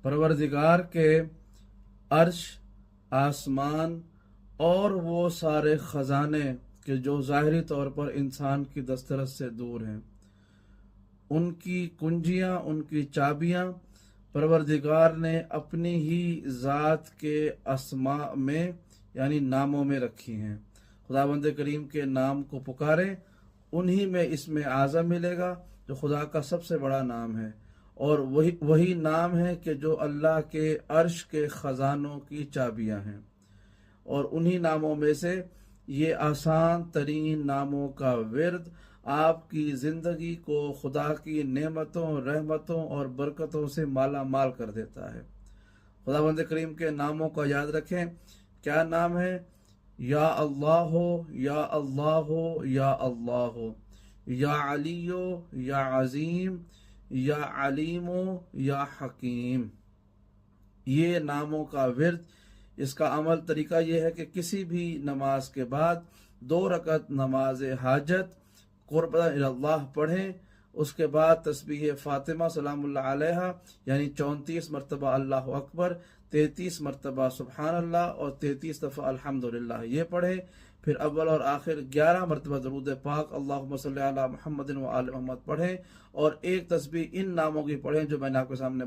परवरदिगार के अर्श, आसमान और वो सारे खजाने के जो ज़ाहिरी तौर पर इंसान की दस्तरस से दूर हैं, उनकी कुंजियां, उनकी चाबियां परवरदिगार ने अपनी ही ज़ात के अस्मा में यानी नामों में रखी हैं। खुदावंद करीम के नाम को पुकारें, उन्हीं में इसमें आज़म मिलेगा जो खुदा का सबसे बड़ा नाम है, और वही नाम है कि जो अल्लाह के अर्श के ख़जानों की चाबियां हैं। और उन्हीं नामों में से ये आसान तरीन नामों का विर्द आपकी ज़िंदगी को खुदा की नेमतों, रहमतों और बरकतों से माला माल कर देता है। खुदावंद करीम के नामों को याद रखें। क्या नाम है? या अल्लाह हो, या अल्लाह हो, या अल्लाह हो, या अलियो, या अजीम, या अलीमो, या हकीम। ये नामों का विर्द, इसका अमल तरीका यह है कि किसी भी नमाज के बाद 2 रकत नमाज हाजत कुर्बत अल्लाह पढ़ें। उसके बाद तस्बीह फ़ातिमा सलामुल्लाह अलैहा यानी 34 मरतबा अल्लाह अकबर, 33 मरतबा सुबहान अल्लाह और 33 दफ़ा अल्हम्दुलिल्लाह ये पढ़ें। फिर अव्वल और आखिर 11 मरतबा दरूद पाक अल्लाहुम्मा सल्ली अला मुहम्मदिन व आले मुहम्मद पढ़ें, और एक तस्बीह इन नामों की पढ़ें जो मैंने आपके सामने